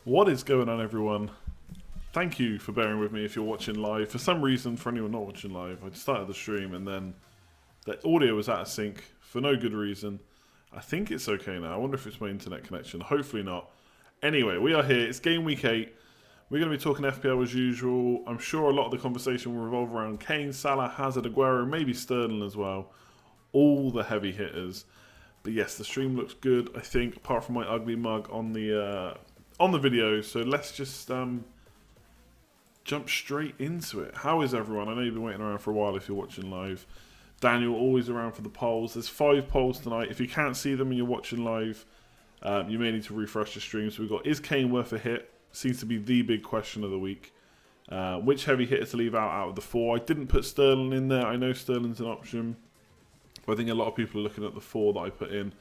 What is going on, everyone? Thank you for bearing with me if you're watching live. For some reason, for anyone not watching live, I started the stream and then the audio was out of sync for no good reason. I think it's okay now. I wonder if it's my internet connection. Hopefully not. Anyway, we are here. It's game week 8. We're going to be talking FPL as usual. I'm sure a lot of the conversation will revolve around Kane, Salah, Hazard, Aguero, maybe Sterling as well. All the heavy hitters. But yes, the stream looks good, I think, apart from my ugly mug on the video. So let's just jump straight into it. How is everyone? I know you've been waiting around for a while if you're watching live. Daniel, always around for the polls. There's 5 polls tonight. If you can't see them and you're watching live, you may need to refresh the stream. So we've got, is Kane worth a hit? Seems to be the big question of the week. Which heavy hitter to leave out of the 4? I didn't put Sterling in there. I know Sterling's an option. But I think a lot of people are looking at the 4 that I put in.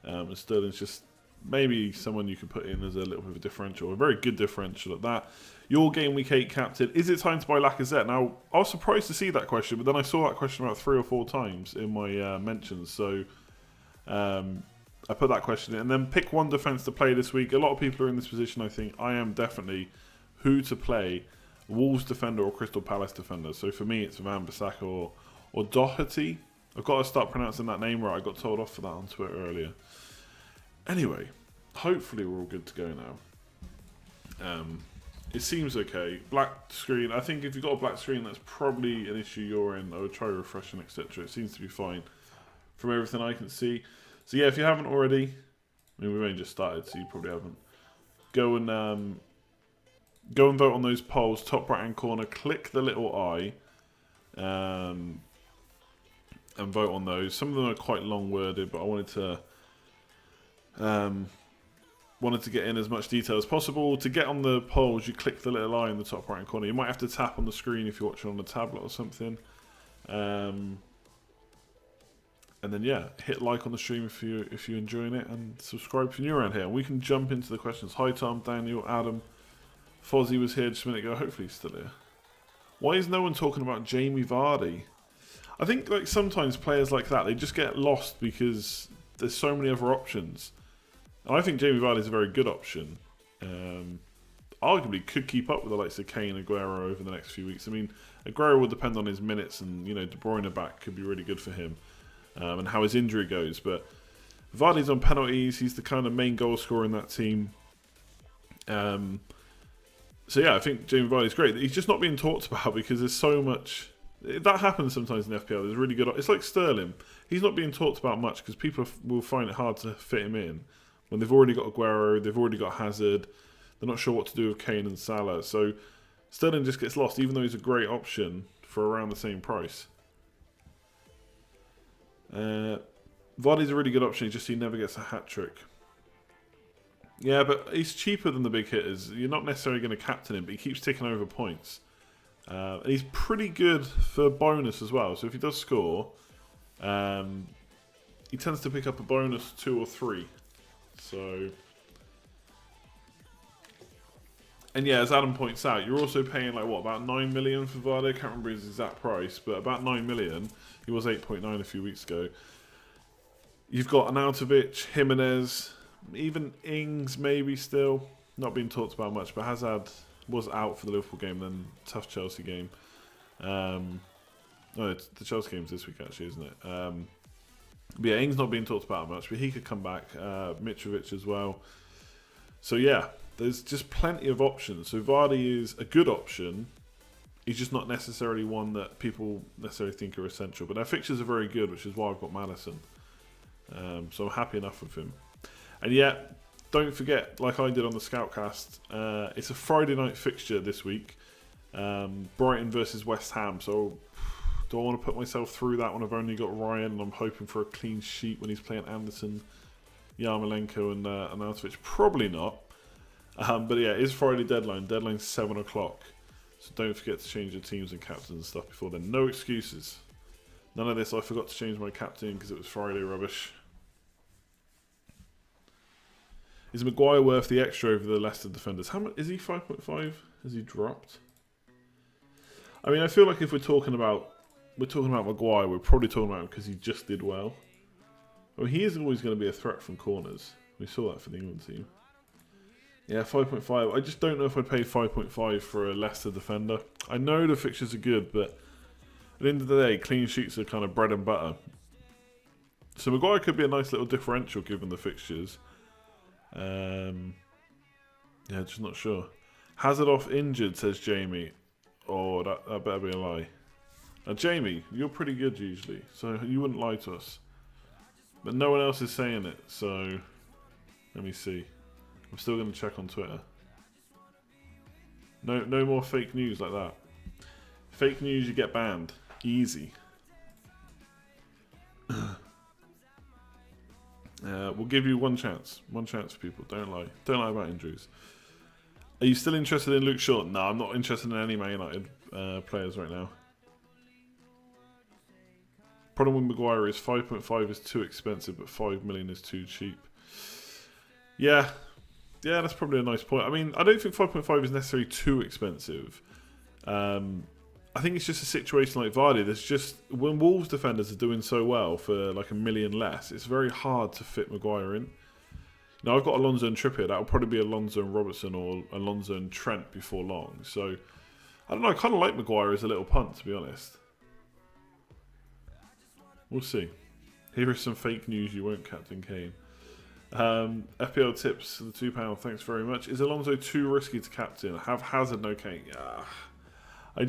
And Sterling's just maybe someone you could put in as a little bit of a differential. A very good differential at that. Your game week 8 captain. Is it time to buy Lacazette? Now, I was surprised to see that question, but then I saw that question about 3 or 4 times in my mentions. So I put that question in. And then pick one defence to play this week. A lot of people are in this position, I think. I am definitely who to play. Wolves defender or Crystal Palace defender. So for me, it's Van Bissaka or Doherty. I've got to start pronouncing that name right. I got told off for that on Twitter earlier. Anyway, hopefully we're all good to go now. It seems okay. Black screen. I think if you've got a black screen, that's probably an issue you're in. I would try refreshing, etc. It seems to be fine from everything I can see. So yeah, if you haven't already, I mean, we've only just started, so you probably haven't. Go and vote on those polls, top right hand corner. Click the little eye. And vote on those. Some of them are quite long worded, but I wanted to get in as much detail as possible. To get on the polls, you click the little eye in the top right hand corner. You might have to tap on the screen if you're watching on a tablet or something. And then yeah, hit like on the stream if you're enjoying it, and subscribe if you're new around here. And we can jump into the questions. Hi Tom, Daniel, Adam, Fozzie was here just a minute ago. Hopefully he's still here. Why is no one talking about Jamie Vardy? I think like sometimes players like that, they just get lost because there's so many other options. And I think Jamie Vardy is a very good option. Arguably could keep up with the likes of Kane and Aguero over the next few weeks. I mean, Aguero will depend on his minutes, and De Bruyne back could be really good for him, and how his injury goes. But Vardy's on penalties. He's the kind of main goal scorer in that team. So yeah, I think Jamie Vardy's great. He's just not being talked about because there's so much. That happens sometimes in FPL. There's really good. It's like Sterling. He's not being talked about much because people will find it hard to fit him in when they've already got Aguero, they've already got Hazard. They're not sure what to do with Kane and Salah. So Sterling just gets lost, even though he's a great option for around the same price. Vardy's a really good option. It's just he never gets a hat trick. Yeah, but he's cheaper than the big hitters. You're not necessarily going to captain him, but he keeps ticking over points. And he's pretty good for bonus as well. So if he does score, he tends to pick up a bonus 2 or 3. So, and yeah, as Adam points out, you're also paying like what, about 9 million for Vardy. I can't remember his exact price, but about 9 million. He was 8.9 a few weeks ago. You've got Arnautovic, Jimenez, even Ings maybe still not being talked about much, but Hazard was out for the Liverpool game, then tough Chelsea game. No, it's the Chelsea game's this week actually, isn't it? But yeah, Ings not being talked about much, but he could come back. Mitrovic as well. So yeah, there's just plenty of options. So Vardy is a good option. He's just not necessarily one that people necessarily think are essential. But their fixtures are very good, which is why I've got Maddison. So I'm happy enough with him. And yeah, don't forget, like I did on the Scoutcast, it's a Friday night fixture this week. Brighton versus West Ham. So do I want to put myself through that when I've only got Ryan and I'm hoping for a clean sheet when he's playing Anderson, Yarmolenko and Arnautovic? Probably not. But yeah, it is Friday deadline. Deadline's 7 o'clock. So don't forget to change your teams and captains and stuff before then. No excuses. None of this, I forgot to change my captain because it was Friday rubbish. Is Maguire worth the extra over the Leicester defenders? How much is he? 5.5? Has he dropped? I mean, I feel like if we're talking about Maguire, we're probably talking about him because he just did well. I mean, he is always going to be a threat from corners. We saw that for the England team. Yeah, 5.5. I just don't know if I'd pay 5.5 for a Leicester defender. I know the fixtures are good, but at the end of the day, clean sheets are kind of bread and butter. So Maguire could be a nice little differential given the fixtures. Yeah, just not sure. Hazard off injured, says Jamie. Oh, that better be a lie. Now, Jamie, you're pretty good usually, so you wouldn't lie to us. But no one else is saying it, so let me see. I'm still going to check on Twitter. No more fake news like that. Fake news, you get banned. Easy. We'll give you one chance. One chance for people. Don't lie. Don't lie about injuries. Are you still interested in Luke Shaw? No, I'm not interested in any Man United players right now. Problem with Maguire is 5.5 is too expensive, but 5 million is too cheap. Yeah, that's probably a nice point. I mean, I don't think 5.5 is necessarily too expensive. I think it's just a situation like Vardy. There's just, when Wolves defenders are doing so well for like $1 million less, it's very hard to fit Maguire in. Now, I've got Alonso and Trippier. That will probably be Alonso and Robertson or Alonso and Trent before long. So, I don't know. I kind of like Maguire as a little punt, to be honest. We'll see. Here is some fake news. You won't captain Kane. FPL tips for the £2. Thanks very much. Is Alonso too risky to captain? Have Hazard, no Kane. I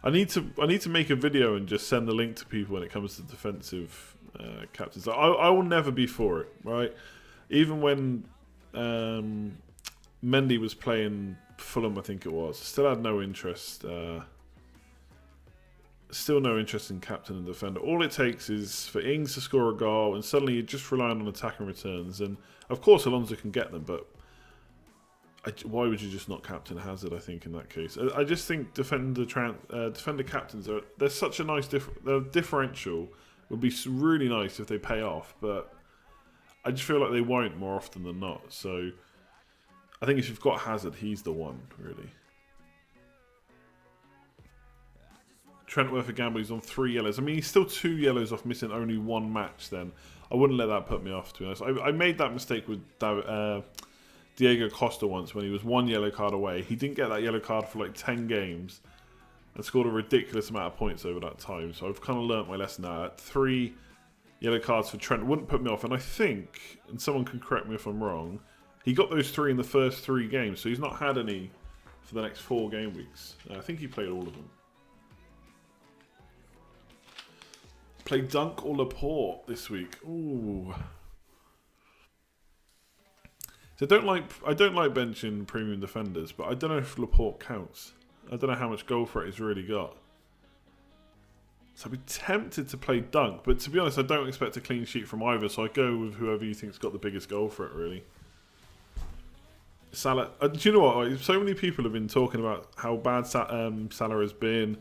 need to make a video and just send the link to people when it comes to defensive captains. I will never be for it, right? Even when Mendy was playing Fulham, I think it was, still had no interest. Still no interest in captain and defender. All it takes is for Ings to score a goal, and suddenly you're just relying on attacking returns. And of course, Alonso can get them, but why would you just not captain Hazard? I think in that case, I just think defender captains they're such a nice differential. Would be really nice if they pay off, but I just feel like they won't more often than not. So I think if you've got Hazard, he's the one really. Trentworth a gamble, he's on 3 yellows. I mean, he's still 2 yellows off missing only 1 match then. I wouldn't let that put me off, to be honest. I made that mistake with Diego Costa once when he was 1 yellow card away. He didn't get that yellow card for like 10 games and scored a ridiculous amount of points over that time. So I've kind of learnt my lesson now. 3 yellow cards for Trent wouldn't put me off. And I think, and someone can correct me if I'm wrong, he got those 3 in the first 3 games. So he's not had any for the next 4 game weeks. I think he played all of them. Play Dunk or Laporte this week. Ooh. So I don't like benching premium defenders, but I don't know if Laporte counts. I don't know how much goal threat he's really got. So I'd be tempted to play Dunk, but to be honest, I don't expect a clean sheet from either, so I go with whoever you think's got the biggest goal threat, really. Salah. Do you know what? So many people have been talking about how bad Salah has been.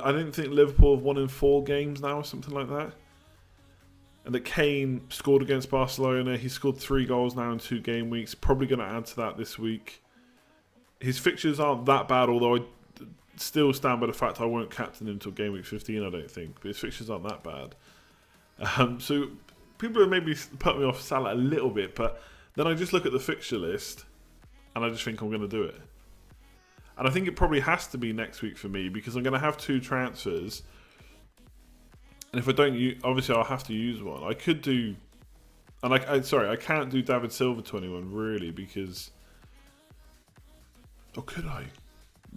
I didn't think Liverpool have won in 4 games now or something like that. And that Kane scored against Barcelona. He scored 3 goals now in 2 game weeks. Probably going to add to that this week. His fixtures aren't that bad, although I still stand by the fact I won't captain him until game week 15, I don't think. But his fixtures aren't that bad. So people have maybe put me off Salah a little bit, but then I just look at the fixture list and I just think I'm going to do it. And I think it probably has to be next week for me because I'm going to have 2 transfers. And if I don't use, obviously I'll have to use one. I could do, and I can't do David Silva to anyone really because, or could I?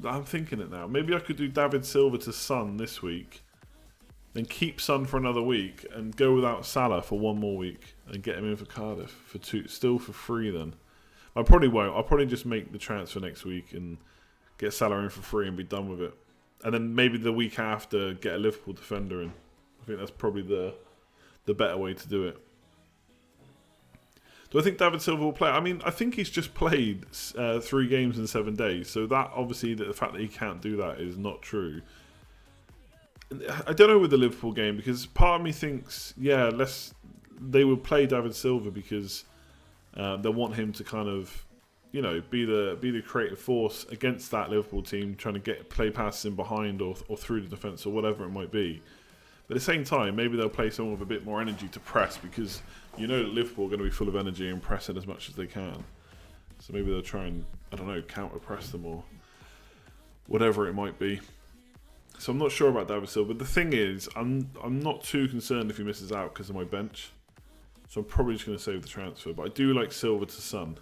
I'm thinking it now. Maybe I could do David Silva to Son this week, then keep Son for another week and go without Salah for 1 more week and get him in for Cardiff for 2, still for free. Then I probably won't. I'll probably just make the transfer next week and get Salah in for free and be done with it. And then maybe the week after, get a Liverpool defender in. I think that's probably the better way to do it. Do I think David Silva will play? I mean, I think he's just played 3 games in 7 days. So that obviously, the fact that he can't do that is not true. I don't know with the Liverpool game because part of me thinks, yeah, they will play David Silva because they want him to kind of, you know, be the creative force against that Liverpool team, trying to play passes in behind or through the defence or whatever it might be. But at the same time, maybe they'll play someone with a bit more energy to press because you know that Liverpool are going to be full of energy and press it as much as they can. So maybe they'll try and, I don't know, counter-press them or whatever it might be. So I'm not sure about David Silva. But the thing is, I'm not too concerned if he misses out because of my bench. So I'm probably just going to save the transfer. But I do like Silva to Son.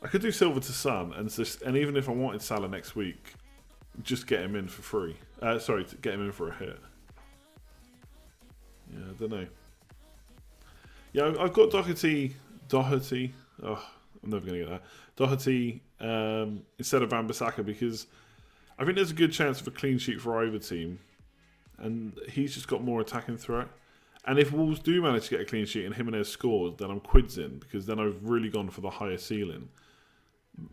I could do Silva to Son, and even if I wanted Salah next week, just get him in for free. Sorry, to get him in for a hit. Yeah, I don't know. Yeah, I've got Doherty. Oh, I'm never going to get that. Doherty instead of Van Bissaka because I think there's a good chance of a clean sheet for either team. And he's just got more attacking threat. And if Wolves do manage to get a clean sheet and Jimenez scores, then I'm quids in because then I've really gone for the higher ceiling.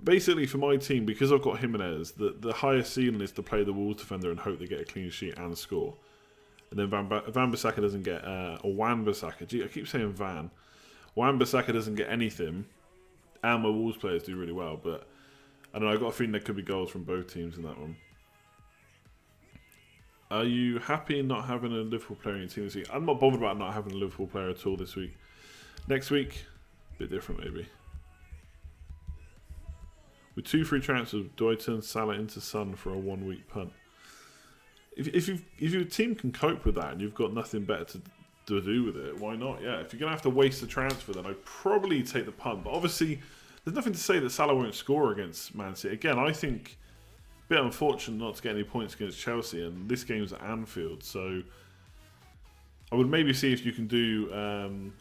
Basically, for my team, because I've got Jimenez, the highest ceiling is to play the Wolves defender and hope they get a clean sheet and score. And then Van Bissaka doesn't get, or Wan Bissaka. Gee, I keep saying Van. Wan Bissaka doesn't get anything, and my Wolves players do really well. But I don't know, I've got a feeling there could be goals from both teams in that one. Are you happy not having a Liverpool player in your team this week? I'm not bothered about not having a Liverpool player at all this week. Next week, a bit different maybe. With 2 free transfers, do I turn Salah into Son for a 1-week punt? If your team can cope with that and you've got nothing better to do with it, why not? Yeah, if you're going to have to waste the transfer, then I'd probably take the punt. But obviously, there's nothing to say that Salah won't score against Man City. Again, I think a bit unfortunate not to get any points against Chelsea, and this game's at Anfield, so I would maybe see if you can do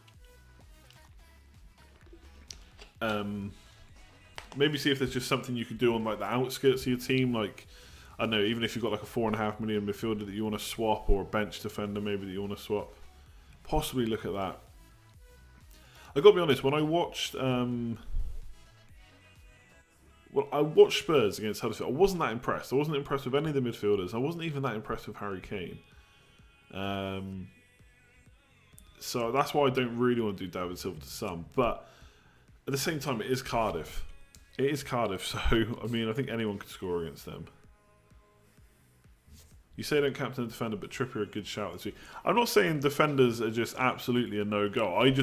maybe see if there's just something you can do on like the outskirts of your team, like I don't know, even if you've got like a 4.5 million midfielder that you want to swap, or a bench defender maybe that you want to swap, possibly look at that. I got to be honest, when I watched I watched Spurs against Huddersfield, I wasn't that impressed. I wasn't impressed with any of the midfielders. I wasn't even that impressed with Harry Kane. So that's why I don't really want to do David Silva to Son. But at the same time, it is Cardiff. It is Cardiff, so I mean, I think anyone could score against them. You say don't captain a defender, but Trippier a good shout this week. I'm not saying defenders are just absolutely a no-go. I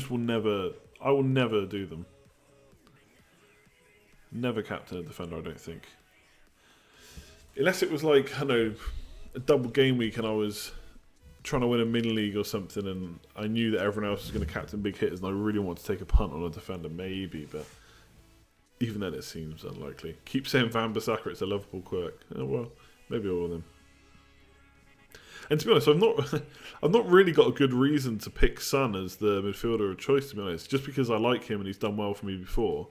will never do them. Never captain a defender, I don't think. Unless it was like, I don't know, a double game week and I was trying to win a mini league or something and I knew that everyone else was going to captain big hitters and I really want to take a punt on a defender, maybe, but even then it seems unlikely. Keep saying Van Bissaka, it's a Liverpool quirk. Oh, well, maybe all of them. And to be honest, I've not really got a good reason to pick Son as the midfielder of choice, to be honest, just because I like him and he's done well for me before.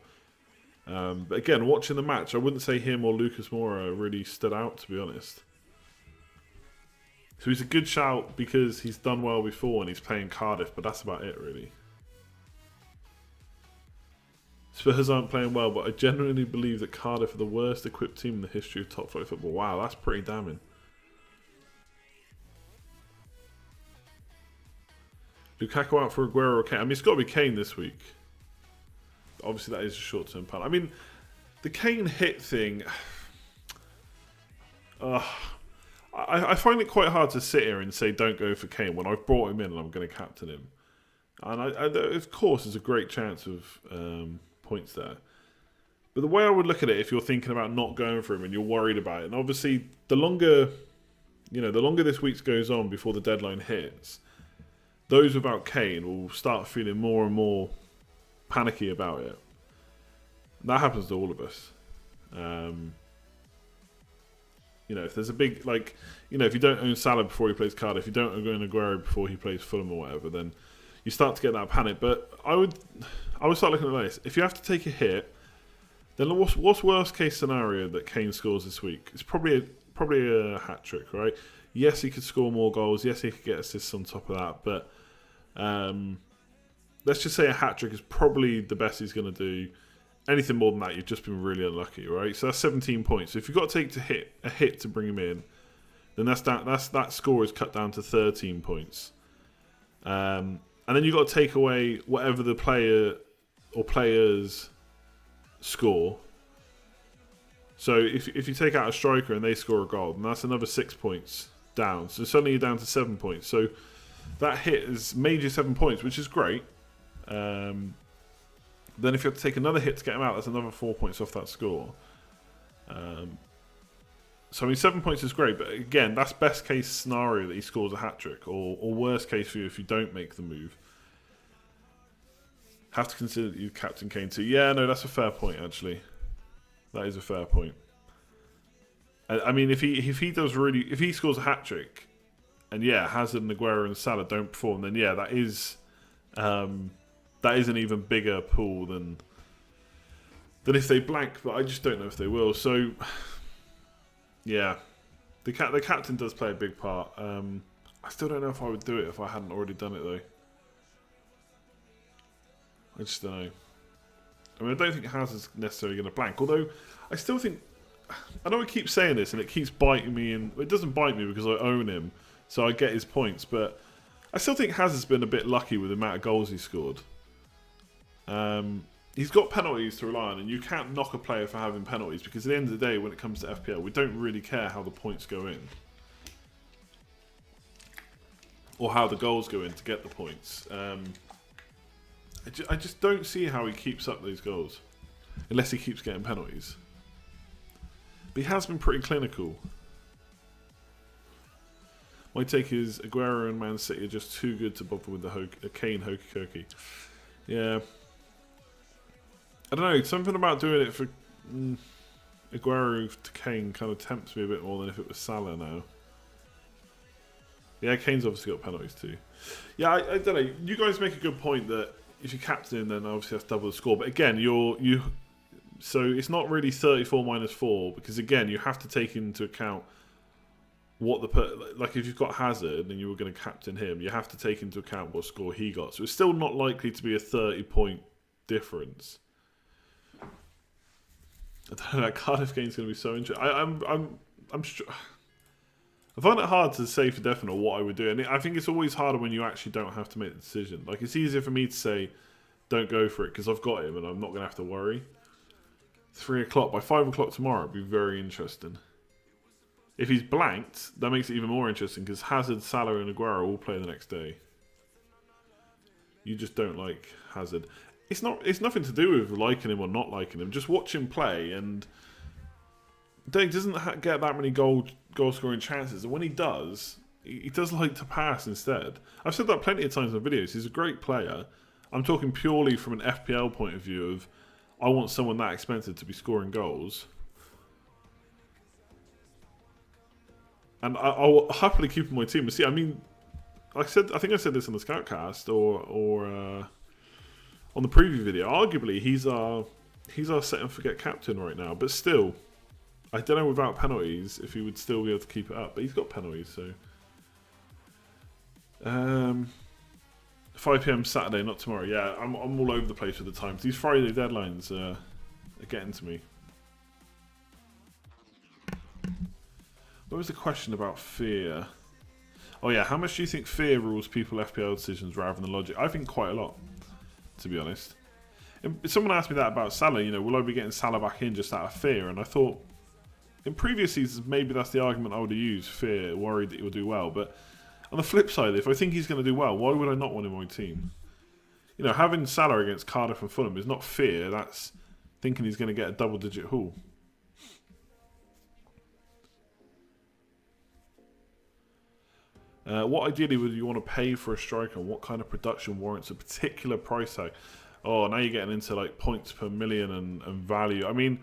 But again, watching the match, I wouldn't say him or Lucas Moura really stood out, to be honest. So he's a good shout because he's done well before and he's playing Cardiff, but that's about it, really. Spurs aren't playing well, but I genuinely believe that Cardiff are the worst equipped team in the history of top flight football. Wow, that's pretty damning. Lukaku out for Aguero or Kane? I mean, it's got to be Kane this week. Obviously, that is a short-term punt. I mean, the Kane hit thing... I find it quite hard to sit here and say don't go for Kane when I've brought him in and I'm going to captain him. And of course, there's a great chance of points there. But the way I would look at it, if you're thinking about not going for him and you're worried about it, and obviously the longer this week goes on before the deadline hits, those without Kane will start feeling more and more panicky about it. And that happens to all of us. If there's a big, if you don't own Salah before he plays Cardiff, if you don't own Aguero before he plays Fulham or whatever, then you start to get that panic. But I would start looking at this. If you have to take a hit, then what's worst case scenario that Kane scores this week? It's probably a hat trick, right? Yes, he could score more goals. Yes, he could get assists on top of that. But let's just say a hat trick is probably the best he's going to do. Anything more than that, you've just been really unlucky, right? So that's 17 points. So if you've got to take a hit to bring him in, then that score is cut down to 13 points. And then you've got to take away whatever the player or players score. So if you take out a striker and they score a goal, then that's another 6 points down. So suddenly you're down to 7 points. So that hit has made you 7 points, which is great. Then if you have to take another hit to get him out, that's another 4 points off that score. So I mean, 7 points is great, but again, that's best case scenario that he scores a hat-trick, or worst case for you if you don't make the move. Have to consider that you captain Kane too. Yeah, no, that's a fair point, actually. That is a fair point. I mean, if he scores a hat-trick, and yeah, Hazard and Aguero and Salah don't perform, then yeah, that is an even bigger pool than if they blank, but I just don't know if they will. So, yeah, the captain does play a big part. I still don't know if I would do it if I hadn't already done it, though. I just don't know. I mean, I don't think Hazard's necessarily going to blank, although I still think... I know I keep saying this, and it keeps biting me, and it doesn't bite me because I own him, so I get his points, but I still think Hazard's been a bit lucky with the amount of goals he scored. He's got penalties to rely on, and you can't knock a player for having penalties, because at the end of the day, when it comes to FPL, we don't really care how the points go in. Or how the goals go in to get the points. I just don't see how he keeps up these goals. Unless he keeps getting penalties. But he has been pretty clinical. My take is Aguero and Man City are just too good to bother with the Kane hokey-cokey. Yeah. I don't know, something about doing it for Aguero to Kane kind of tempts me a bit more than if it was Salah now. Yeah, Kane's obviously got penalties too. Yeah, I don't know. You guys make a good point that if you captain him, then obviously that's double the score. But again, so it's not really 34 minus 4, because again, you have to take into account what like if you've got Hazard and you were going to captain him, you have to take into account what score he got. So it's still not likely to be a 30-point difference. I don't know, that Cardiff game's going to be so interesting. I'm sure. I find it hard to say for definite what I would do. And I think it's always harder when you actually don't have to make the decision. Like, it's easier for me to say, don't go for it, because I've got him and I'm not going to have to worry. 3 o'clock. By 5 o'clock tomorrow, it'd be very interesting. If he's blanked, that makes it even more interesting, because Hazard, Salah and Aguero all play the next day. You just don't like Hazard. It's nothing to do with liking him or not liking him. Just watch him play, and he doesn't get that many goal scoring chances, and when he does, he does like to pass instead. I've said that plenty of times in videos. He's a great player. I'm talking purely from an FPL point of view of, I want someone that expensive to be scoring goals. And I'll happily keep him on my team. See, I mean, like I think I said this on the Scoutcast or on the preview video. Arguably, he's our set and forget captain right now. But still, I don't know without penalties if he would still be able to keep it up. But he's got penalties, so 5 PM Saturday, not tomorrow. Yeah, I'm all over the place with the times. These Friday deadlines are getting to me. What was the question about fear? Oh yeah, how much do you think fear rules people FPL decisions rather than logic? I think quite a lot, to be honest. Someone asked me that about Salah, will I be getting Salah back in just out of fear? And I thought, in previous seasons, maybe that's the argument I would have used, fear, worried that he will do well. But on the flip side, if I think he's going to do well, why would I not want him on my team? Having Salah against Cardiff and Fulham is not fear, that's thinking he's going to get a double-digit haul. What ideally would you want to pay for a striker, and what kind of production warrants a particular price tag? Oh, now you're getting into like points per million and value. I mean,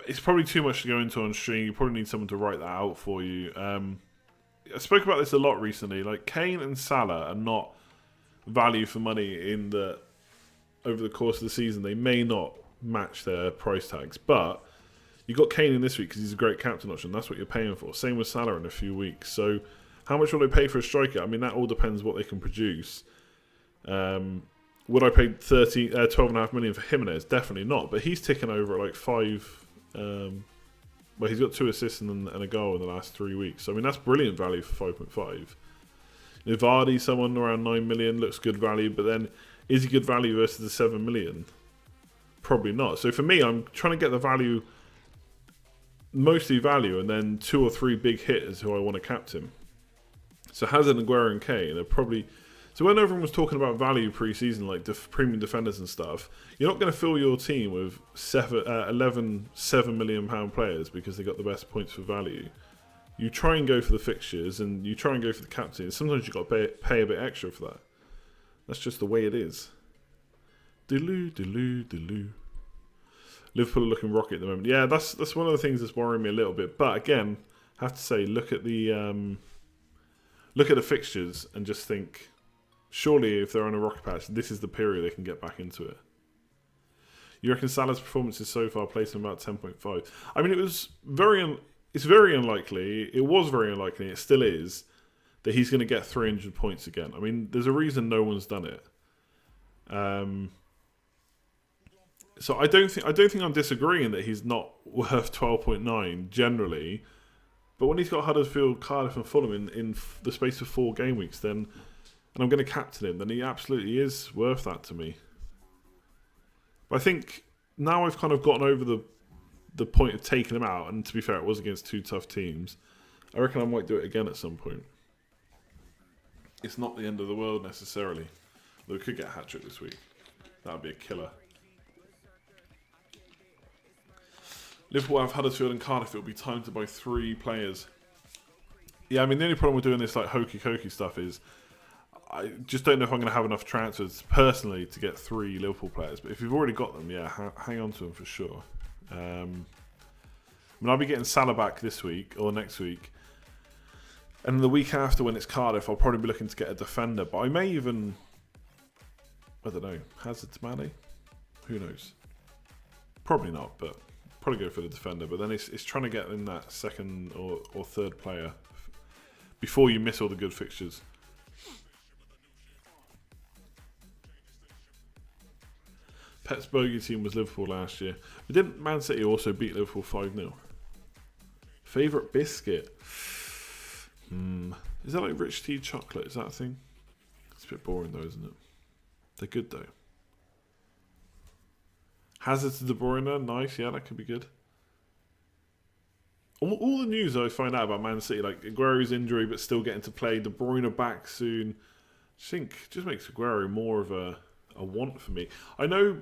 it's probably too much to go into on stream. You probably need someone to write that out for you. I spoke about this a lot recently. Like, Kane and Salah are not value for money in that over the course of the season they may not match their price tags. But you got Kane in this week because he's a great captain option. That's what you're paying for. Same with Salah in a few weeks. So how much will they pay for a striker? I mean, that all depends what they can produce. Would I pay 12.5 million for Jimenez? Definitely not. But he's ticking over at like 5. Well, he's got 2 assists and a goal in the last 3 weeks. So, I mean, that's brilliant value for 5.5. Vardy, someone around 9 million, looks good value. But then, is he good value versus the 7 million? Probably not. So, for me, I'm trying to get the value, mostly value, and then 2 or 3 big hitters who I want to captain. So, Hazard, Aguero and Kane are probably So when everyone was talking about value pre-season, like premium defenders and stuff, you're not going to fill your team with 11 £7 million players because they got the best points for value. You try and go for the fixtures, and you try and go for the captain. Sometimes you've got to pay a bit extra for that. That's just the way it is. Liverpool are looking rocky at the moment. Yeah, that's one of the things that's worrying me a little bit. But again, I have to say, look at the fixtures and just think, surely if they're on a rocky patch, this is the period they can get back into it. You reckon Salah's performances so far placed him about 10.5? I mean, it's very unlikely. It was very unlikely. It still is that he's going to get 300 points again. I mean, there's a reason no one's done it. So I don't think I'm disagreeing that he's not worth 12.9 generally. But when he's got Huddersfield, Cardiff, and Fulham in the space of 4 game weeks, then, and I'm going to captain him, then he absolutely is worth that to me. But I think now I've kind of gotten over the point of taking him out, and to be fair, it was against 2 tough teams. I reckon I might do it again at some point. It's not the end of the world necessarily. Though we could get a hat-trick this week. That would be a killer. Liverpool have Huddersfield and Cardiff. It will be time to buy 3 players. Yeah, I mean, the only problem with doing this like hokey-cokey stuff is I just don't know if I'm going to have enough transfers personally to get 3 Liverpool players. But if you've already got them, yeah, hang on to them for sure. I mean, I'll be getting Salah back this week or next week. And the week after, when it's Cardiff, I'll probably be looking to get a defender. But I may even, I don't know, Hazard to Mane? Who knows? Probably not, but probably go for the defender. But then it's trying to get in that second or third player before you miss all the good fixtures. Pep's bogey team was Liverpool last year. But didn't Man City also beat Liverpool 5-0? Favourite biscuit? Is that like rich tea chocolate? Is that a thing? It's a bit boring though, isn't it? They're good though. Hazard to De Bruyne, nice. Yeah, that could be good. All the news I find out about Man City, like Aguero's injury but still getting to play, De Bruyne back soon, I think just makes Aguero more of a want for me. I know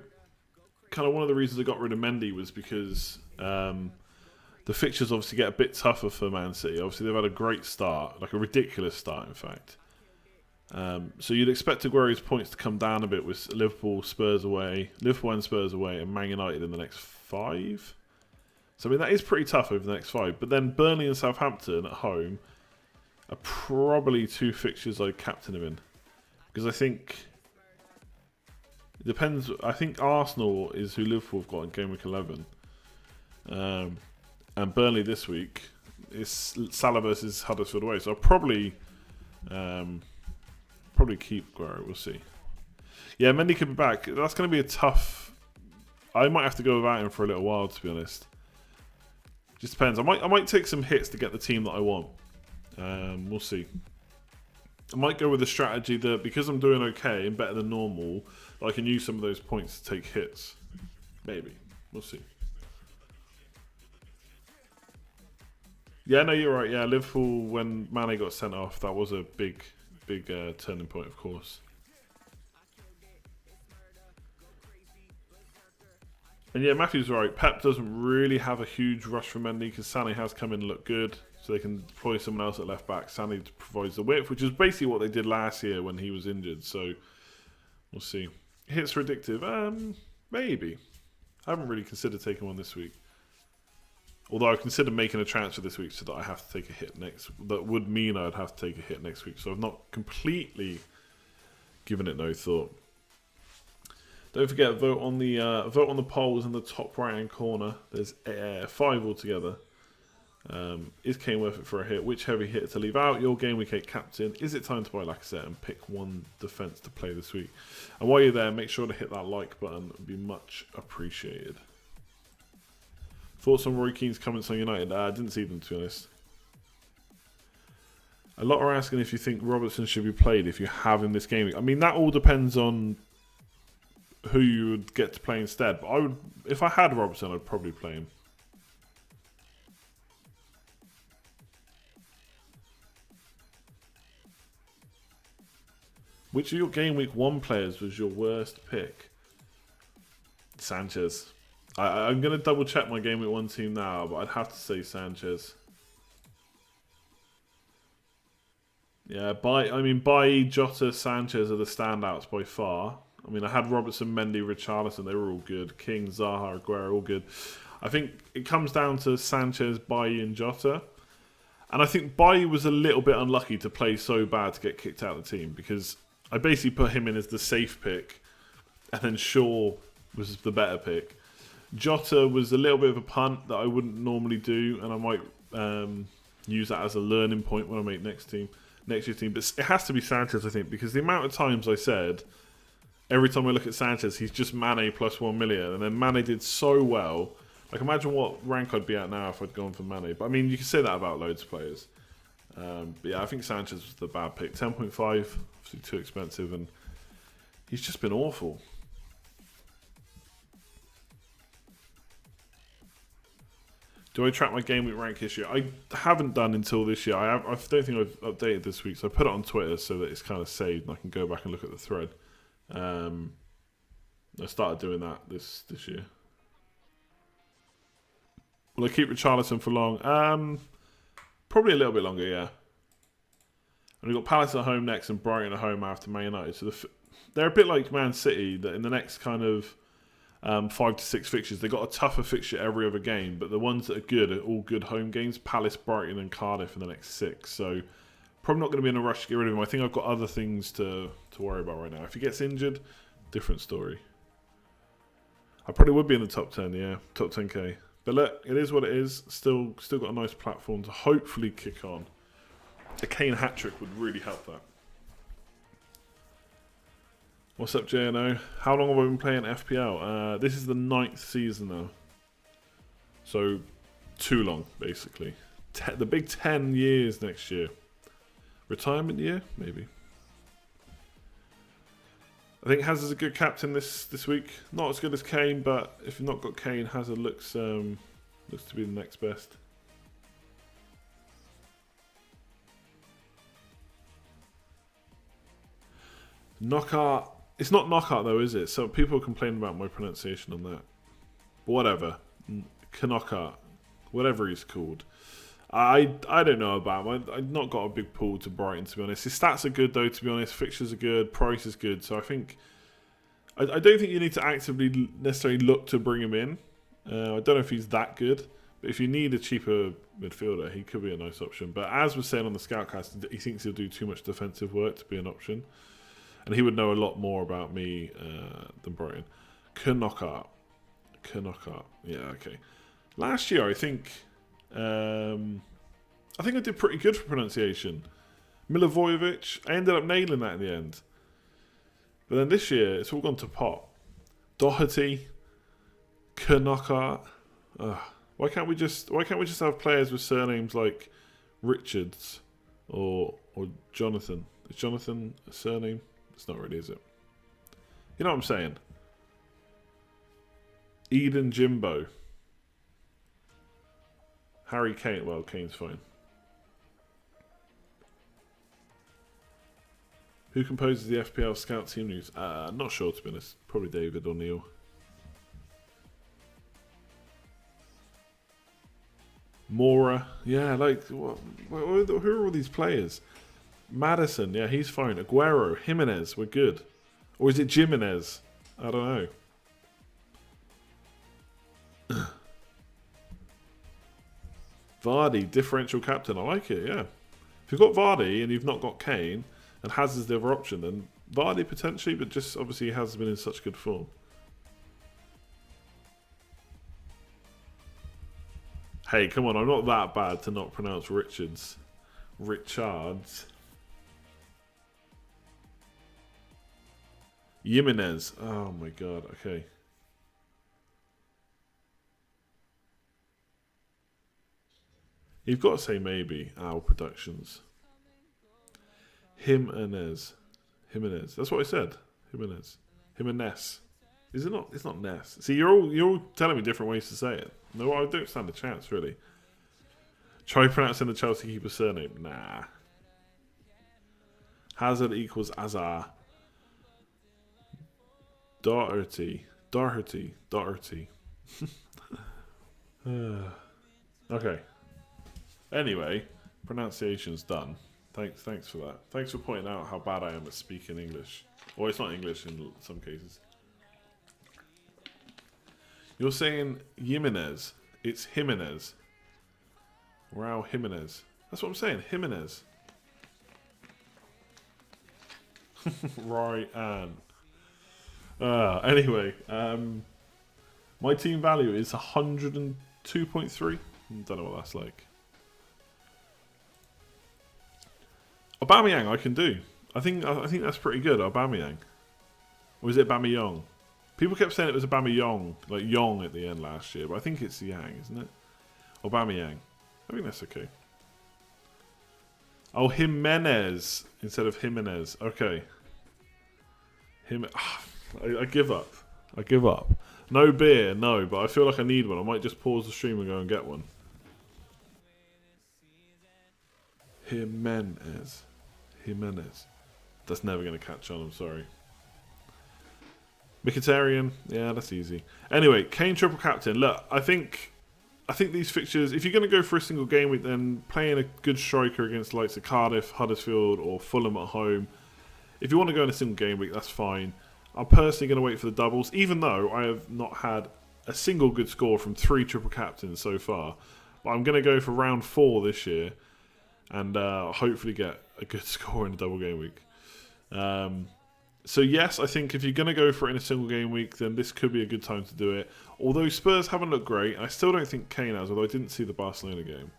kind of one of the reasons I got rid of Mendy was because the fixtures obviously get a bit tougher for Man City. Obviously, they've had a great start, like a ridiculous start, in fact. So you'd expect Aguero's points to come down a bit with Liverpool and Spurs away, and Man United in the next 5. So I mean that is pretty tough over the next 5. But then Burnley and Southampton at home are probably 2 fixtures I'd captain him in, because I think it depends. I think Arsenal is who Liverpool have got in Game Week 11. And Burnley this week is Salah versus Huddersfield away. So I'll probably keep Aguero. We'll see. Yeah, Mendy could be back. That's going to be a tough. I might have to go without him for a little while, to be honest. Just depends. I might take some hits to get the team that I want. We'll see. I might go with the strategy that because I'm doing okay and better than normal, I can use some of those points to take hits. Maybe. We'll see. Yeah, no, you're right. Yeah, Liverpool, when Mane got sent off, that was a big turning point, of course. And yeah, Matthew's right. Pep doesn't really have a huge rush for Mendy because Sané has come in and looked good, so they can deploy someone else at left back. Sané provides the width, which is basically what they did last year when he was injured. So we'll see. Hits predictive? Maybe. I haven't really considered taking one this week. Although I've considered making a transfer this week so that I have to take a hit next. That would mean I'd have to take a hit next week. So I've not completely given it no thought. Don't forget, vote on the polls in the top right hand corner. There's 5 altogether. Is Kane worth it for a hit? Which heavy hitter to leave out? Your Game Week 8 captain. Is it time to buy Lacazette and pick one defence to play this week? And while you're there, make sure to hit that like button. It would be much appreciated. Thoughts on Roy Keane's comments on United? I didn't see them, to be honest. A lot are asking if you think Robertson should be played if you have him this game. I mean, that all depends on who you would get to play instead. But I would, if I had Robertson, I'd probably play him. Which of your Game Week 1 players was your worst pick? Sanchez. I'm going to double check my Game Week 1 team now, but I'd have to say Sanchez. Yeah, Bailly, Jota, Sanchez are the standouts by far. I mean, I had Robertson, Mendy, Richarlison. They were all good. King, Zaha, Aguero, all good. I think it comes down to Sanchez, Bailly, and Jota. And I think Bailly was a little bit unlucky to play so bad to get kicked out of the team, because I basically put him in as the safe pick, and then Shaw was the better pick. Jota was a little bit of a punt that I wouldn't normally do, and I might use that as a learning point when I make next year's team. But it has to be Sanchez, I think, because the amount of times I said, every time I look at Sanchez, he's just Mane plus 1 million, and then Mane did so well. Like, imagine what rank I'd be at now if I'd gone for Mane. But I mean, you can say that about loads of players. But yeah, I think Sanchez was the bad pick. 10.5, obviously too expensive, and he's just been awful. Do I track my Game Week rank this year? I haven't done until this year. I don't think I've updated this week, so I put it on Twitter so that it's kind of saved and I can go back and look at the thread. I started doing that this year. Will I keep Richarlison for long? Probably a little bit longer, yeah. And we've got Palace at home next and Brighton at home after Man United. So they're a bit like Man City, that in the next kind of 5 to 6 fixtures, they've got a tougher fixture every other game, but the ones that are good are all good home games. Palace, Brighton and Cardiff in the next 6. So probably not going to be in a rush to get rid of him. I think I've got other things to worry about right now. If he gets injured, different story. I probably would be in the top 10, yeah. Top 10k. But look, it is what it is. Still got a nice platform to hopefully kick on. A Kane hat-trick would really help that. What's up, JNO? How long have I been playing FPL? This is the 9th season now. So, too long, basically. The big 10 years next year. Retirement year? Maybe. I think Hazard's a good captain this week. Not as good as Kane, but if you've not got Kane, Hazard looks to be the next best. Knockout. It's not knockout though, is it? So people complain about my pronunciation on that. But whatever. Knockout. Whatever he's called. I don't know about him. I've not got a big pull to Brighton, to be honest. His stats are good, though, to be honest. Fixtures are good. Price is good. So I think... I don't think you need to actively necessarily look to bring him in. I don't know if he's that good. But if you need a cheaper midfielder, he could be a nice option. But as we're saying on the Scoutcast, he thinks he'll do too much defensive work to be an option. And he would know a lot more about me than Brighton. Knockout. Yeah, okay. Last year, I think I did pretty good for pronunciation. Milivojevic, I ended up nailing that in the end. But then this year, it's all gone to pot. Doherty, Knockout. Why can't we just have players with surnames like Richards or Jonathan? Is Jonathan a surname? It's not really, is it? You know what I'm saying? Eden Jimbo. Harry Kane. Well, Kane's fine. Who composes the FPL Scout team news? Not sure, to be honest. Probably David or Neil. Mora. Yeah, like, who are all these players? Madison. Yeah, he's fine. Aguero. Jimenez. We're good. Or is it Jimenez? I don't know. Vardy, differential captain. I like it, yeah. If you've got Vardy and you've not got Kane, and Hazard's the other option, then Vardy potentially, but just obviously he has been in such good form. Hey, come on, I'm not that bad to not pronounce Richards. Richards. Jimenez. Oh my god, okay. You've got to say maybe Owl Productions. Jimenez. That's what I said. Jimenez. Is it not? It's not Ness. See, you're all telling me different ways to say it. No, I don't stand a chance, really. Try pronouncing the Chelsea keeper's surname. Nah. Hazard equals Azar. Doherty. Okay. Anyway, pronunciation's done. Thanks for that. Thanks for pointing out how bad I am at speaking English. Or it's not English in some cases. You're saying Jimenez. It's Jimenez. Raul Jimenez. That's what I'm saying. Jimenez. Right, Anne. Anyway, my team value is 102.3. Don't know what that's like. Aubameyang I can do. I think that's pretty good, Aubameyang. Or is it Aubameyang? People kept saying it was Aubameyang, like Yong at the end last year, but I think it's Yang, isn't it? Aubameyang. I think that's okay. Oh, Jimenez instead of Jimenez. Okay. I give up. I give up. No beer, no, but I feel like I need one. I might just pause the stream and go and get one. Jimenez. That's never going to catch on, I'm sorry. Mkhitaryan, yeah, that's easy. Anyway, Kane triple captain. Look, I think these fixtures, if you're going to go for a single game week, then playing a good striker against the likes of Cardiff, Huddersfield, or Fulham at home, if you want to go in a single game week, that's fine. I'm personally going to wait for the doubles, even though I have not had a single good score from 3 triple captains so far. But I'm going to go for round 4 this year, and hopefully get a good score in a double game week. So yes, I think if you're going to go for it in a single game week, then this could be a good time to do it. Although Spurs haven't looked great, I still don't think Kane has, although I didn't see the Barcelona game.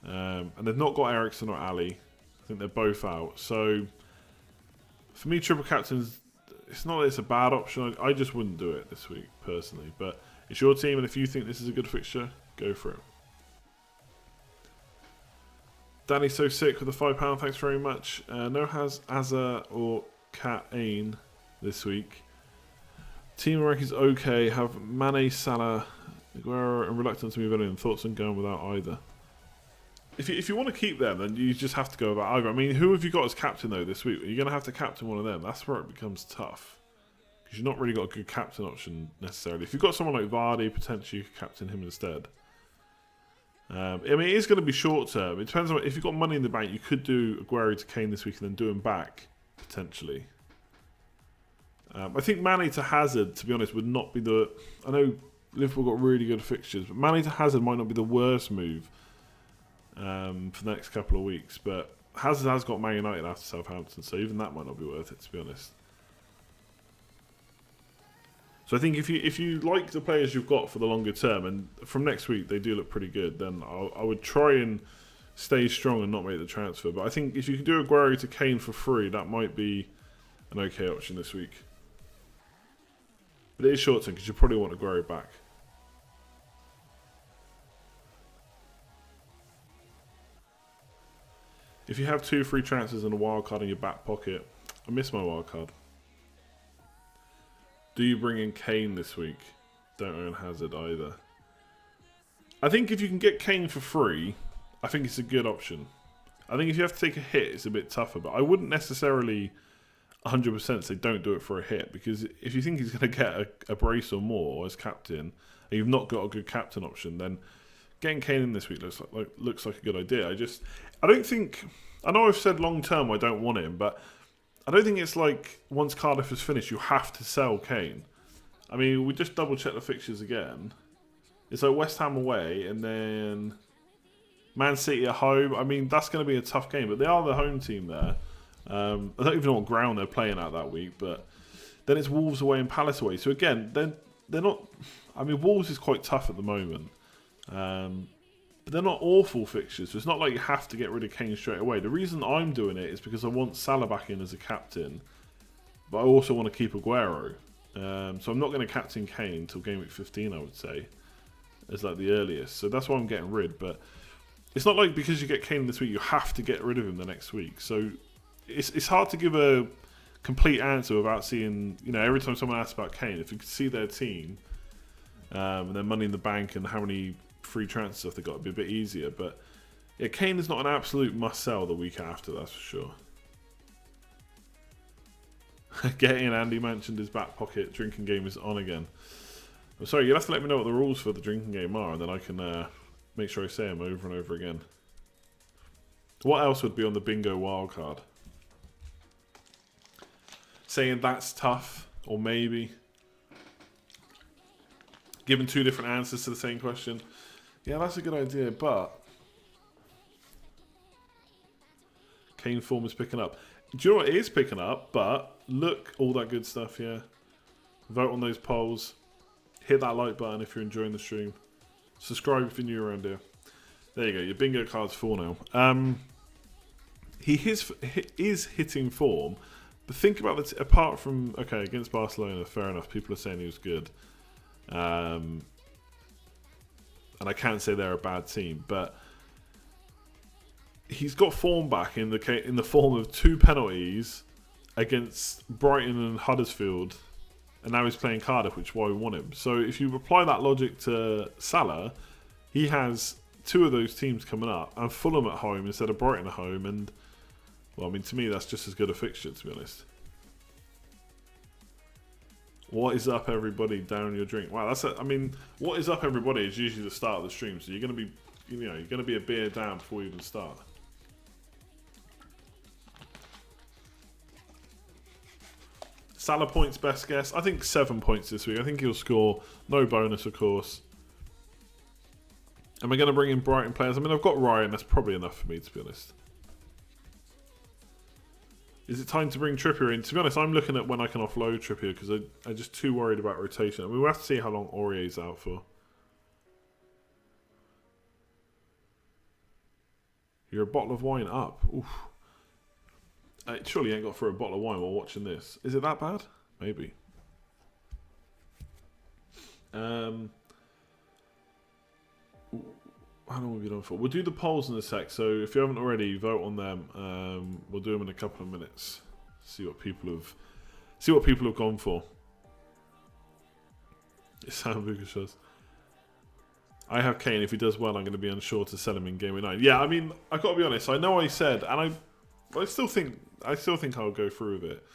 And they've not got Eriksen or Ali. I think they're both out. So for me, triple captains, it's not that it's a bad option. I just wouldn't do it this week, personally. But it's your team, and if you think this is a good fixture, go for it. Danny's so sick with the £5, thanks very much. No has Azza or Kane this week. Team rank is okay. Have Mane, Salah, Aguero, and reluctant to move in. Thoughts on going without either? If you want to keep them, then you just have to go without either. I mean, who have you got as captain though this week? You're going to have to captain one of them. That's where it becomes tough, because you've not really got a good captain option necessarily. If you've got someone like Vardy, potentially you could captain him instead. I mean, it is going to be short term. It depends on if you've got money in the bank. You could do Aguero to Kane this week and then do him back potentially. I think Mane to Hazard, to be honest, would not be the. I know Liverpool got really good fixtures, but Mane to Hazard might not be the worst move for the next couple of weeks. But Hazard has got Man United after Southampton, so even that might not be worth it, to be honest. So I think if you like the players you've got for the longer term, and from next week they do look pretty good, then I would try and stay strong and not make the transfer. But I think if you can do Aguero to Kane for free, that might be an okay option this week. But it is short term because you probably want Aguero back. If you have 2 free transfers and a wild card in your back pocket, I miss my wild card. Do you bring in Kane this week? Don't own Hazard either. I think if you can get Kane for free, I think it's a good option. I think if you have to take a hit, it's a bit tougher. But I wouldn't necessarily 100% say don't do it for a hit, because if you think he's going to get a brace or more as captain, and you've not got a good captain option, then getting Kane in this week looks like a good idea. I don't think. I know I've said long term I don't want him, but I don't think it's like once Cardiff is finished, you have to sell Kane. I mean, we just double check the fixtures again. It's like West Ham away and then Man City at home. I mean, that's going to be a tough game, but they are the home team there. I don't even know what ground they're playing at that week, but then it's Wolves away and Palace away. So again, they're not. I mean, Wolves is quite tough at the moment, but they're not awful fixtures. So it's not like you have to get rid of Kane straight away. The reason I'm doing it is because I want Salah back in as a captain, but I also want to keep Aguero. So I'm not going to captain Kane until game week 15, I would say, as like the earliest. So that's why I'm getting rid. But it's not like because you get Kane this week, you have to get rid of him the next week. So it's hard to give a complete answer without seeing, every time someone asks about Kane, if you could see their team and their money in the bank and how many free transfer stuff they got, it'd be a bit easier. But yeah, Kane is not an absolute must sell the week after, that's for sure. Getting Andy mentioned his back pocket drinking game is on again. I'm sorry, you'll have to let me know what the rules for the drinking game are, and then I can make sure I say them over and over again. What else would be on the bingo wildcard? Saying that's tough, or maybe. Giving 2 different answers to the same question. Yeah, that's a good idea, but Kane form is picking up. Do you know what? It is picking up, but look, all that good stuff, yeah. Vote on those polls. Hit that like button if you're enjoying the stream. Subscribe if you're new around here. There you go, your bingo card's full now. He is hitting form, but think about it. Apart from, okay, against Barcelona, fair enough, people are saying he was good. And I can't say they're a bad team, but he's got form back in the form of 2 penalties against Brighton and Huddersfield, and now he's playing Cardiff, which is why we want him. So if you apply that logic to Salah, he has 2 of those teams coming up, and Fulham at home instead of Brighton at home, and well, I mean, to me that's just as good a fixture, to be honest. What is up, everybody? Down your drink. Wow, I mean, what is up, everybody? Is usually the start of the stream, so you're gonna be, you're gonna be a beer down before we even start. Salah points, best guess. I think 7 points this week. I think he'll score. No bonus, of course. Am I going to bring in Brighton players? I mean, I've got Ryan. That's probably enough for me, to be honest. Is it time to bring Trippier in? To be honest, I'm looking at when I can offload Trippier because I'm just too worried about rotation. I mean, we'll have to see how long Aurier's out for. You're a bottle of wine up. Oof. Surely you ain't got through a bottle of wine while watching this. Is it that bad? Maybe. How long have you done for? We'll do the polls in a sec, so if you haven't already, vote on them. We'll do them in a couple of minutes. See what people have gone for. Sam Buka shows. I have Kane. If he does well, I'm going to be unsure to sell him in Game Week 9. Yeah, I mean, I've got to be honest. I know I said, and I still think I'll go through with it.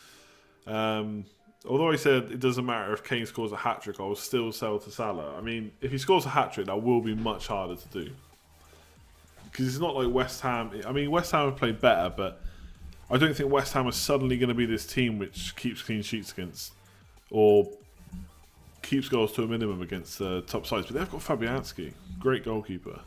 Although I said it doesn't matter if Kane scores a hat-trick, I'll still sell to Salah. I mean, if he scores a hat-trick, that will be much harder to do. Because it's not like West Ham. I mean, West Ham have played better, but I don't think West Ham are suddenly going to be this team which keeps clean sheets against, or keeps goals to a minimum against top sides. But they've got Fabianski, great goalkeeper.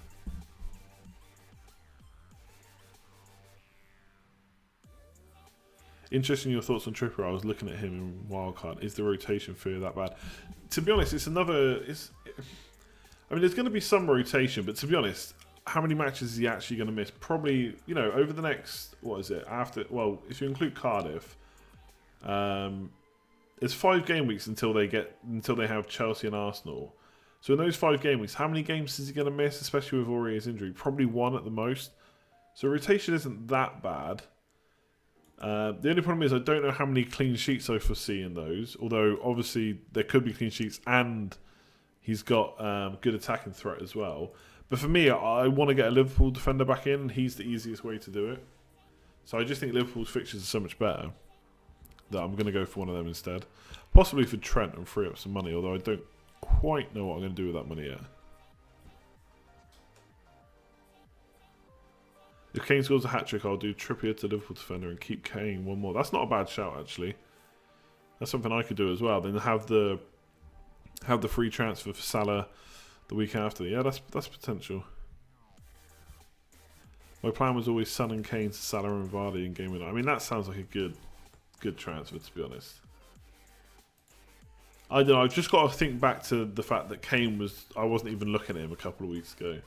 Interesting your thoughts on Trippier. I was looking at him in wildcard. Is the rotation fear that bad? To be honest, I mean, there's going to be some rotation, but to be honest, how many matches is he actually going to miss? Probably, over the next, if you include Cardiff, it's 5 game weeks until they have Chelsea and Arsenal. So in those 5 game weeks, how many games is he going to miss, especially with Aurier's injury? Probably 1 at the most. So rotation isn't that bad. The only problem is I don't know how many clean sheets I foresee in those. Although obviously there could be clean sheets, and he's got good attacking threat as well. But for me, I want to get a Liverpool defender back in. He's the easiest way to do it. So I just think Liverpool's fixtures are so much better that I'm going to go for one of them instead. Possibly for Trent and free up some money. Although I don't quite know what I'm going to do with that money yet. If Kane scores a hat-trick, I'll do Trippier to Liverpool defender and keep Kane one more. That's not a bad shout, actually. That's something I could do as well. Then have the free transfer for Salah the week after. Yeah, that's potential. My plan was always Son and Kane to Salah and Vardy in Game Week 9. I mean, that sounds like a good transfer, to be honest. I don't know. I've just got to think back to the fact that Kane I wasn't even looking at him a couple of weeks ago.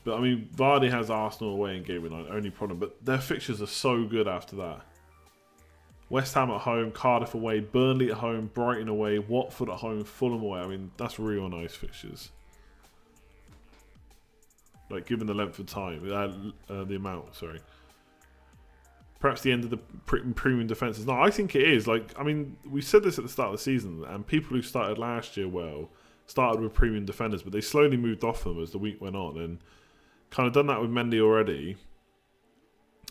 But I mean, Vardy has Arsenal away in Game Week 9, only problem. But their fixtures are so good after that. West Ham at home, Cardiff away, Burnley at home, Brighton away, Watford at home, Fulham away. I mean, that's real nice fixtures. Like, given the length of time, the amount, sorry. Perhaps the end of the premium defences. No, I think it is. Like, I mean, we said this at the start of the season, and people who started last year started with premium defenders, but they slowly moved off them as the week went on, and kind of done that with Mendy already.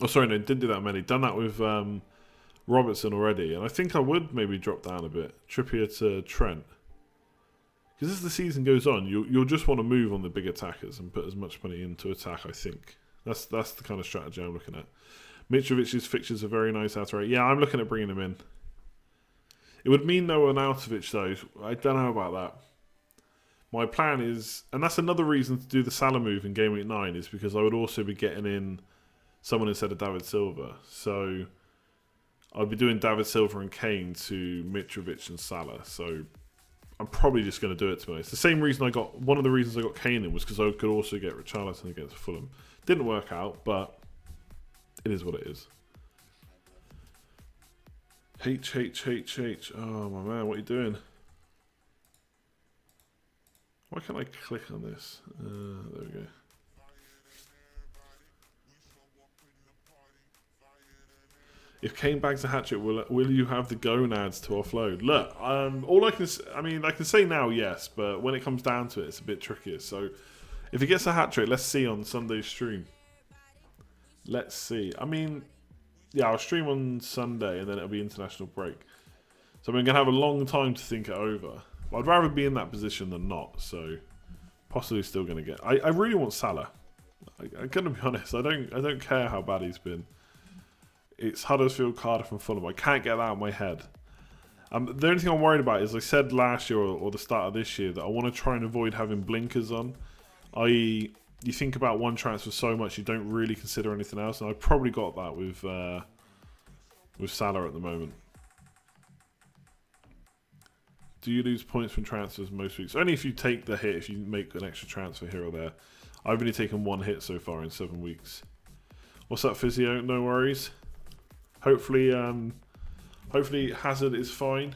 Oh, sorry, no, didn't do that with Mendy. Done that with Robertson already, and I think I would maybe drop down a bit. Trippier to Trent. Because as the season goes on, you'll just want to move on the big attackers and put as much money into attack, I think. That's the kind of strategy I'm looking at. Mitrovic's fixtures are very nice out right. Yeah, I'm looking at bringing him in. It would mean no Arnautovic, though. I don't know about that. My plan is, and that's another reason to do the Salah move in Game Week 9, is because I would also be getting in someone instead of David Silva. So I'd be doing David Silva and Kane to Mitrovic and Salah. So I'm probably just going to do it, to be honest. The same reason one of the reasons I got Kane in was because I could also get Richarlison against Fulham. Didn't work out, but it is what it is. H. Oh, my man, what are you doing? Why can't I click on this? There we go. If Kane bags a hat-trick, will you have the gonads to offload? Look, I can say now yes, but when it comes down to it, it's a bit trickier. So if he gets a hat-trick, let's see on Sunday's stream. Let's see. I mean, yeah, I'll stream on Sunday and then it'll be international break. So I'm going to have a long time to think it over. But I'd rather be in that position than not. So possibly still going to get... I really want Salah. I'm going to be honest. I don't care how bad he's been. It's Huddersfield, Cardiff and Fulham. I can't get that out of my head. The only thing I'm worried about is I said last year or the start of this year that I want to try and avoid having blinkers on. I.e., you think about one transfer so much you don't really consider anything else. And I've probably got that with Salah at the moment. Do you lose points from transfers most weeks? Only if you take the hit, if you make an extra transfer here or there. I've only taken one hit so far in 7 weeks. What's up, Physio? No worries. Hopefully Hazard is fine.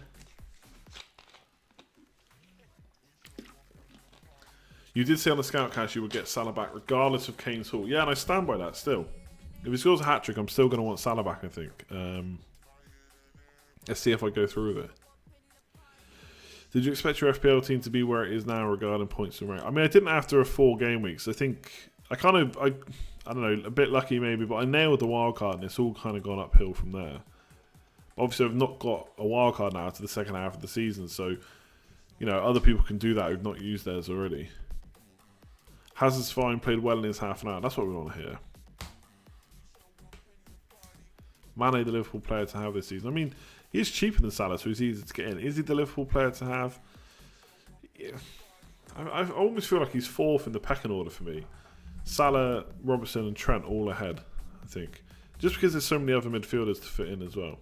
You did say on the Scoutcast you would get Salah back regardless of Kane's haul. Yeah, and I stand by that still. If he scores a hat-trick, I'm still going to want Salah back, I think. Let's see if I go through with it. Did you expect your FPL team to be where it is now regarding points and rank? I mean, I didn't after 4 game weeks. I think I don't know, a bit lucky maybe, but I nailed the wild card and it's all kind of gone uphill from there. Obviously, I've not got a wild card now to the second half of the season, so you know other people can do that who've not used theirs already. Hazard's fine, played well in his half an hour. That's what we want to hear. Mane, the Liverpool player to have this season. I mean, he's cheaper than Salah, so he's easy to get in. Is he the Liverpool player to have? Yeah. I almost feel like he's 4th in the pecking order for me. Salah, Robertson and Trent all ahead, I think. Just because there's so many other midfielders to fit in as well.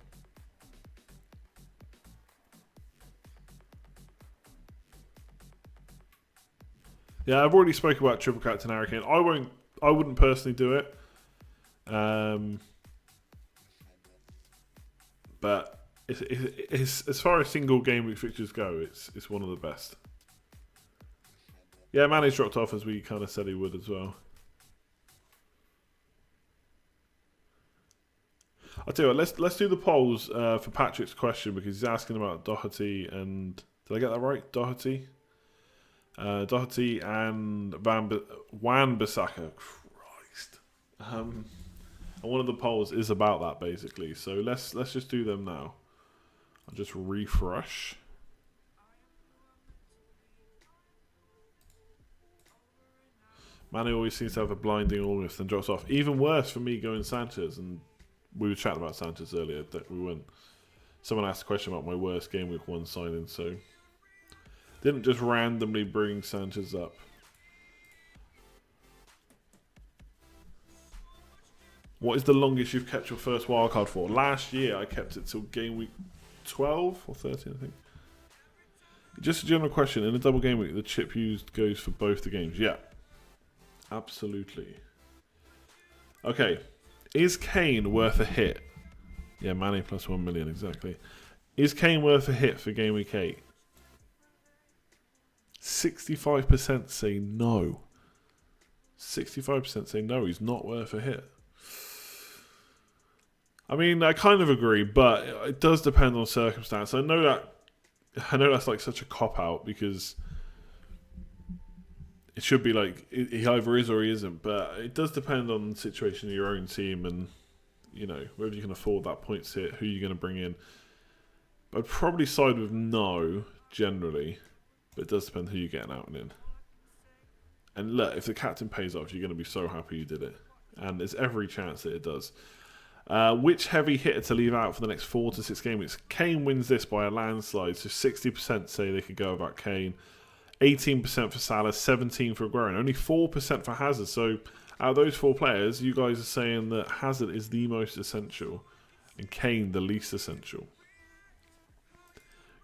Yeah, I've already spoke about triple captain Harry Kane. I wouldn't personally do it. But it's as far as single game week fixtures go, it's one of the best. Yeah, Mane's dropped off as we kind of said he would as well. I'll tell you what, let's do the polls for Patrick's question because he's asking about Doherty and... Did I get that right? Doherty? Doherty and Wan-Bissaka. Christ. And one of the polls is about that basically. So let's just do them now. I'll just refresh. Mane always seems to have a blinding August and drops off. Even worse for me going Sanchez, and we were chatting about Sanchez earlier. That we went. Someone asked a question about my worst game week 1 signing, so didn't just randomly bring Sanchez up. What is the longest you've kept your first wildcard for? Last year I kept it till game week 12 or 13, I think. Just a general question. In a double game week, the chip used goes for both the games. Yeah. Absolutely. Okay. Is Kane worth a hit? Yeah, Mane plus 1 million, exactly. Is Kane worth a hit for game week 8? 65% say no. 65% say no, he's not worth a hit. I mean, I kind of agree, but it does depend on circumstance. I know that's like such a cop-out because it should be like he either is or he isn't, but it does depend on the situation of your own team and whether you can afford that points hit, who you're going to bring in. I'd probably side with no, generally, but it does depend who you're getting out and in. And look, if the captain pays off, you're going to be so happy you did it. And there's every chance that it does. Which heavy hitter to leave out for the next 4 to 6 game weeks? Kane wins this by a landslide, so 60% say they could go without Kane. 18% for Salah, 17% for Aguero, and only 4% for Hazard. So out of those 4 players, you guys are saying that Hazard is the most essential and Kane the least essential.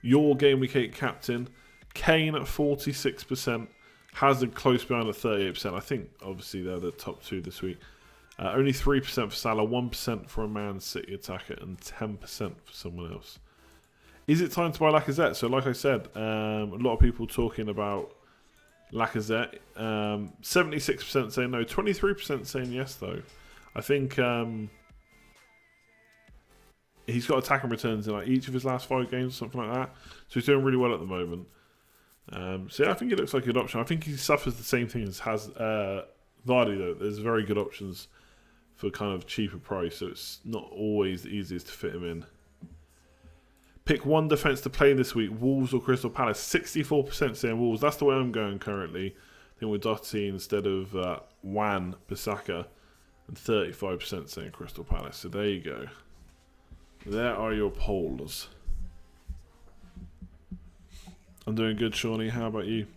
Your Game Week 8 captain, Kane at 46%, Hazard close behind at 38%. I think, obviously, they're the top 2 this week. Only 3% for Salah, 1% for a Man City attacker, and 10% for someone else. Is it time to buy Lacazette? So, like I said, a lot of people talking about Lacazette. 76% saying no, 23% saying yes, though. I think he's got attacking returns in like each of his last 5 games or something like that. So he's doing really well at the moment. So yeah, I think he looks like a good option. I think he suffers the same thing as Vardy, though. There's very good options for kind of cheaper price, so it's not always the easiest to fit him in. Pick one defence to play this week, Wolves or Crystal Palace. 64% saying Wolves. That's the way I'm going currently. I think with Doherty instead of Wan-Bissaka, and 35% saying Crystal Palace. So there you go. There are your polls. I'm doing good, Shawnee. How about you?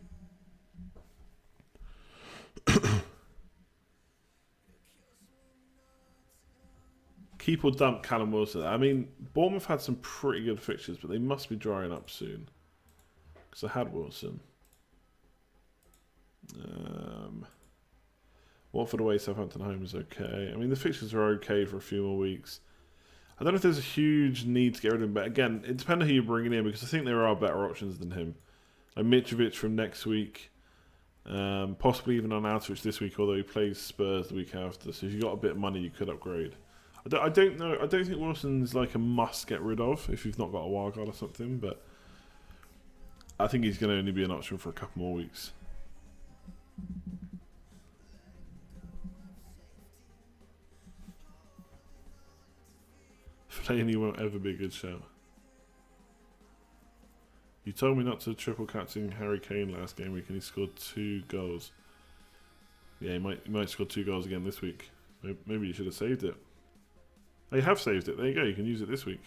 Keep or dump Callum Wilson. I mean, Bournemouth had some pretty good fixtures, but they must be drying up soon. Because I had Wilson. Watford away, Southampton home is okay. I mean, the fixtures are okay for a few more weeks. I don't know if there's a huge need to get rid of him, but again, it depends on who you're bringing in, because I think there are better options than him. Like Mitrovic from next week, possibly even on Arnautovic this week, although he plays Spurs the week after. So if you've got a bit of money, you could upgrade. I don't know. I don't think Wilson's like a must get rid of if you've not got a wild card or something, but I think he's going to only be an option for a couple more weeks. Fellaini won't ever be a good shout. You told me not to triple captain Harry Kane last game week, and he scored 2 goals. Yeah, he might score 2 goals again this week. Maybe you should have saved it. Oh, you have saved it. There you go. You can use it this week.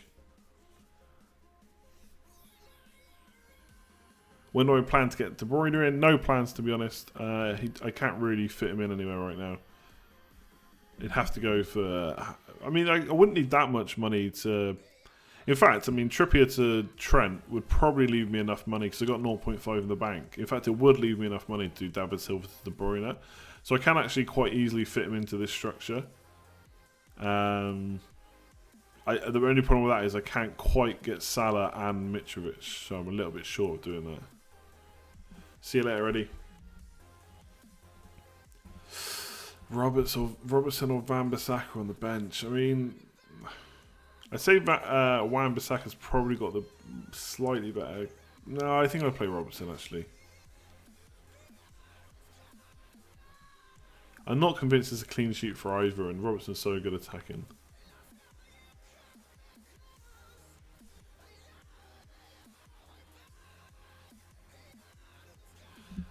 When do I plan to get De Bruyne in? No plans, to be honest. I can't really fit him in anywhere right now. It'd have to go for... I mean, I wouldn't need that much money to... In fact, I mean, Trippier to Trent would probably leave me enough money because I got 0.5 in the bank. In fact, it would leave me enough money to do David Silva to De Bruyne. So I can actually quite easily fit him into this structure. The only problem with that is I can't quite get Salah and Mitrovic, so I'm a little bit short of doing that. See you later, Eddie. Robertson or Wan-Bissaka on the bench. I mean, I'd say Wan-Bissaka's probably got the slightly better... No, I think I'll play Robertson, actually. I'm not convinced it's a clean sheet for either, and Robertson's so good attacking.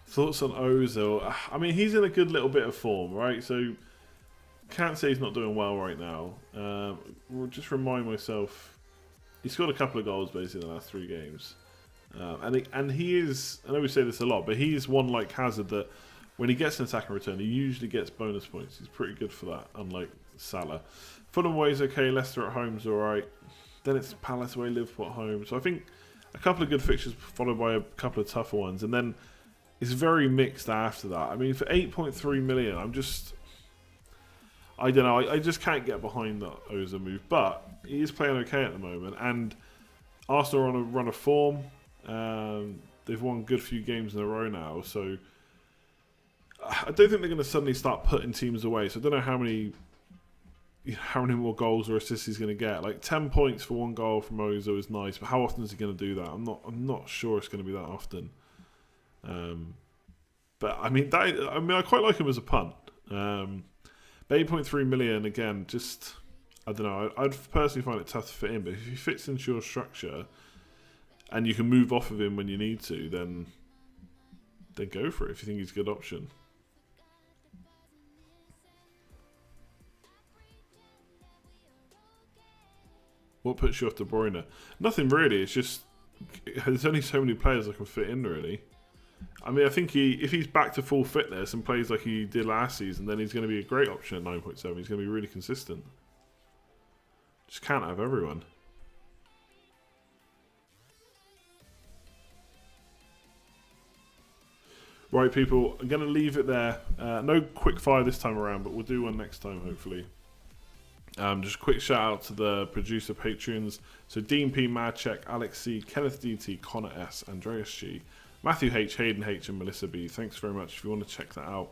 Thoughts on Ozil? I mean, he's in a good little bit of form, right? So, can't say he's not doing well right now. We'll just remind myself, he scored a couple of goals basically in the last 3 games. And he is, I know we say this a lot, but he's one like Hazard that when he gets an attacking return, he usually gets bonus points. He's pretty good for that, unlike Salah. Fulham away is okay, Leicester at home is alright. Then it's Palace away, Liverpool at home. So I think a couple of good fixtures followed by a couple of tougher ones. And then it's very mixed after that. I mean, for 8.3 million, I don't know. I just can't get behind that Ozil move. But he is playing okay at the moment. And Arsenal are on a run of form. They've won a good few games in a row now. So I don't think they're going to suddenly start putting teams away. So I don't know how many more goals or assists he's going to get. Like 10 points for 1 goal from Ozil is nice. But how often is he going to do that? I'm not sure it's going to be that often. But I mean, I quite like him as a punt. 8.3 million again. Just I don't know. I'd personally find it tough to fit in, but if he fits into your structure and you can move off of him when you need to, then go for it if you think he's a good option. What puts you off De Bruyne? Nothing really. It's just there's only so many players that can fit in, really. I mean, I think if he's back to full fitness and plays like he did last season, then he's going to be a great option at 9.7. He's going to be really consistent. Just can't have everyone. Right, people, I'm going to leave it there. No quick fire this time around, but we'll do one next time, hopefully. Just a quick shout out to the producer Patreons. So Dean P, Madcheck, Alex C, Kenneth DT, Connor S, Andreas G, Matthew H, Hayden H, and Melissa B. Thanks very much if you want to check that out.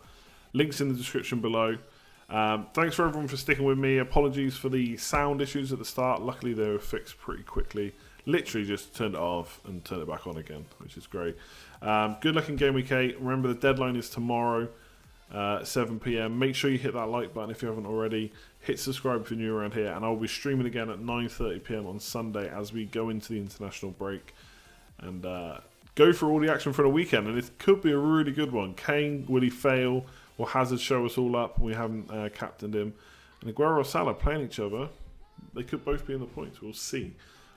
Links in the description below. Thanks for everyone for sticking with me. Apologies for the sound issues at the start. Luckily they were fixed pretty quickly. Literally just turned it off and turned it back on again, which is great. Good luck in Game Week 8. Remember the deadline is tomorrow, 7 PM. Make sure you hit that like button if you haven't already. Hit subscribe if you're new around here, and I'll be streaming again at 9:30 PM on Sunday as we go into the international break and go through all the action for the weekend. And it could be a really good one. Kane, will he fail? Will Hazard show us all up? We haven't captained him. And Aguero or Salah playing each other. They could both be in the points. We'll see.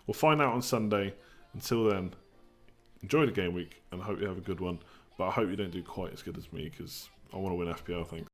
We'll find out on Sunday. Until then, enjoy the game week and I hope you have a good one. But I hope you don't do quite as good as me because I want to win FPL, thanks.